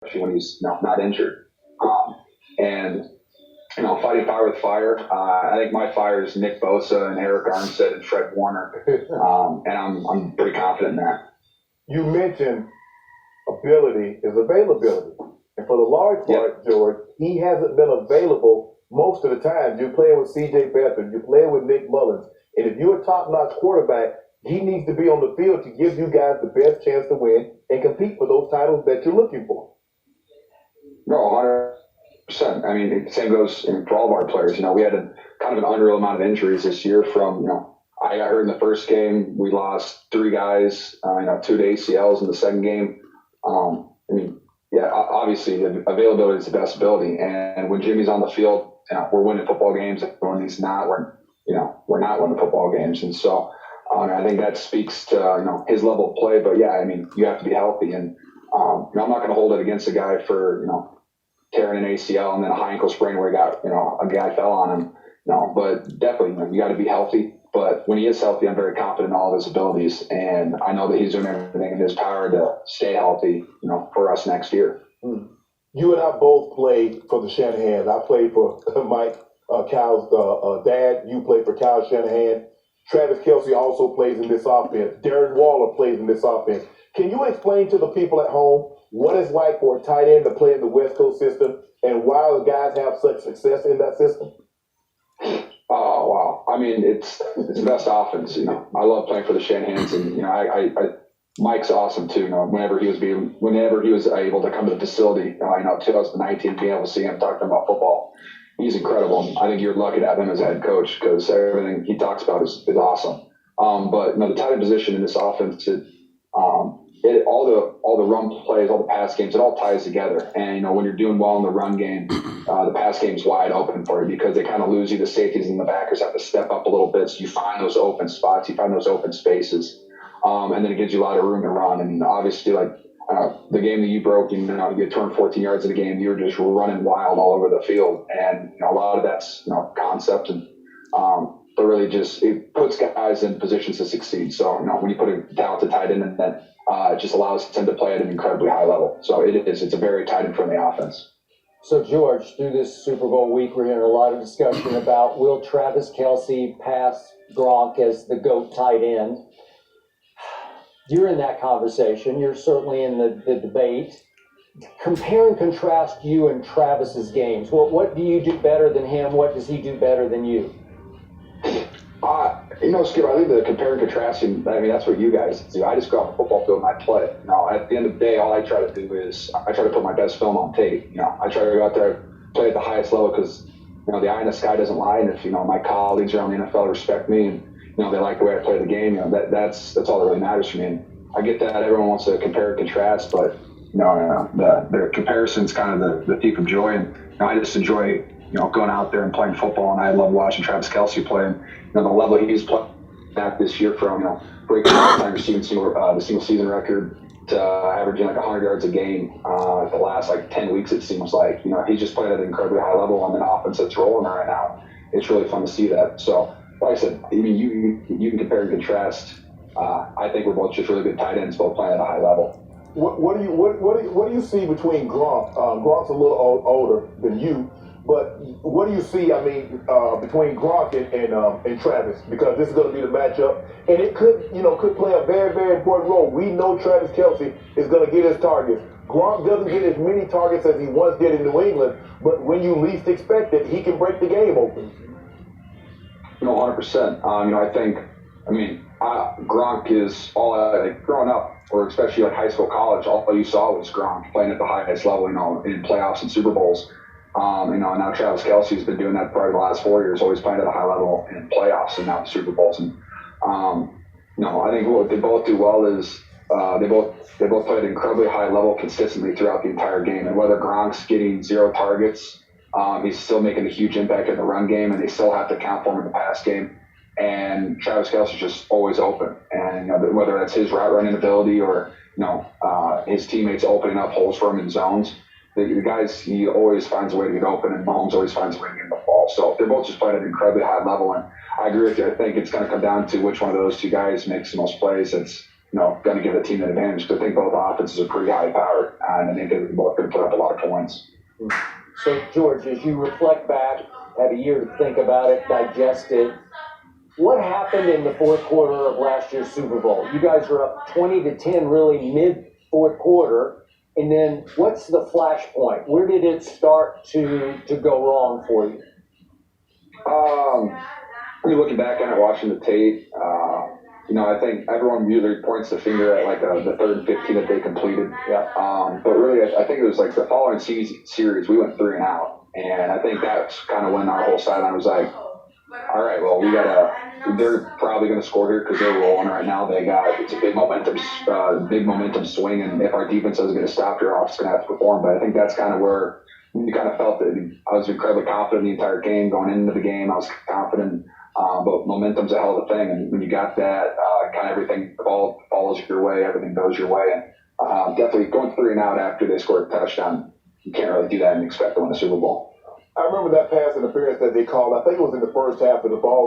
especially when he's not injured. And fighting fire with fire. I think my fire is Nick Bosa and Eric Armstead and Fred Warner, and I'm pretty confident in that. You mentioned ability is availability, and for the large part, George, he hasn't been available most of the time. You're playing with C.J. Beathard, you're playing with Nick Mullins, and if you're a top-notch quarterback, he needs to be on the field to give you guys the best chance to win and compete for those titles that you're looking for. No, 100%. I mean, the same goes for all of our players. We had kind of an unreal amount of injuries this year from, I got hurt in the first game. We lost 3 guys, 2 to ACLs in the second game. Obviously, the availability is the best ability. And when Jimmy's on the field, we're winning football games. And when he's not, we're not winning football games. And so I think that speaks to, his level of play. But, you have to be healthy. And I'm not going to hold it against a guy for, tearing an ACL and then a high ankle sprain where he got, a guy fell on him. No, but definitely, you got to be healthy. But when he is healthy, I'm very confident in all of his abilities. And I know that he's doing everything in his power to stay healthy, for us next year. You and I both played for the Shanahans. I played for Mike Cal's dad. You played for Kyle Shanahan. Travis Kelce also plays in this offense. Darren Waller plays in this offense. Can you explain to the people at home what it's like for a tight end to play in the West Coast system and why the guys have such success in that system? Oh, wow. It's the best offense. I love playing for the Shanahans, and Mike's awesome too. Whenever he was able to come to the facility, 2019, being able to see him talking about football, he's incredible. I think you're lucky to have him as a head coach because everything he talks about is awesome. But the tight end position in this offense, all the run plays, all the pass games, it all ties together. And when you're doing well in the run game, the pass game's wide open for you because they kind of lose you. The safeties and the backers have to step up a little bit, so you find those open spots, you find those open spaces, and then it gives you a lot of room to run. And obviously, the game that you broke, you get 214 yards in the game, you were just running wild all over the field, and a lot of that's concept and. But really it puts guys in positions to succeed. So, when you put a talented tight end in that, it just allows him to play at an incredibly high level. So it's a very tight end friendly offense. So, George, through this Super Bowl week, we're hearing a lot of discussion about will Travis Kelce pass Gronk as the GOAT tight end. You're in that conversation. You're certainly in the debate. Compare and contrast you and Travis's games. What do you do better than him? What does he do better than you? Skip, I think the compare and contrasting, that's what you guys do. I just go off the football field and I play. At the end of the day, all I try to do is I try to put my best film on tape. I try to go out there, play at the highest level because, the eye in the sky doesn't lie. And if, my colleagues around the NFL respect me and, they like the way I play the game, that's all that really matters for me. And I get that everyone wants to compare and contrast, but, the comparison's kind of the thief of joy. And I just enjoy going out there and playing football, and I love watching Travis Kelce play. And, the level he's playing back this year from, breaking all-time receiving the single season record to averaging 100 yards a game the last 10 weeks, it seems like. He's just playing at an incredibly high level on an offense that's rolling right now. It's really fun to see that. So, like I said, you can compare and contrast. I think we're both just really good tight ends, both playing at a high level. What do you see between Gronk? Gronk's a little older than you. But what do you see, between Gronk and Travis? Because this is going to be the matchup. And it could play a very, very important role. We know Travis Kelce is going to get his targets. Gronk doesn't get as many targets as he once did in New England. But when you least expect it, he can break the game open. 100%. Gronk is all growing up, or especially high school, college, all you saw was Gronk playing at the highest level, in playoffs and Super Bowls. Now Travis Kelce's been doing that for the last 4 years, always playing at a high level in playoffs and now Super Bowls. And I think what they both do well is they both play at an incredibly high level consistently throughout the entire game. And whether Gronk's getting 0 targets, he's still making a huge impact in the run game, and they still have to count for him in the pass game. And Travis Kelce's just always open, and whether that's his route running ability or his teammates opening up holes for him in zones. The guys, he always finds a way to get open, and Mahomes always finds a way to get the ball. So they're both just playing at an incredibly high level, and I agree with you. I think it's going to come down to which one of those two guys makes the most plays. It's going to give the team an advantage because I think both offenses are pretty high powered, and I think they're both going to put up a lot of points. So, George, as you reflect back, have a year to think about it, digest it, what happened in the fourth quarter of last year's Super Bowl? You guys were up 20-10 really mid-fourth quarter, and then what's the flash point? Where did it start to go wrong for you? When you're looking back on it, watching the tape, I think everyone usually points the finger at like the third and 15 that they completed. Yeah. But really, I think it was like the following series, we went 3 and out. And I think that's kind of when our whole sideline was like, all right, well, they're probably going to score here because they're rolling right now. It's a big momentum swing. And if our defense isn't going to stop, your offense is going to have to perform. But I think that's kind of where you kind of felt that I was incredibly confident the entire game. Going into the game, I was confident. But momentum's a hell of a thing, and when you got that, kind of everything follows your way, everything goes your way, and definitely going 3 and out after they scored a touchdown, you can't really do that and expect to win a Super Bowl. I remember that pass interference that they called. I think it was in the first half of the ball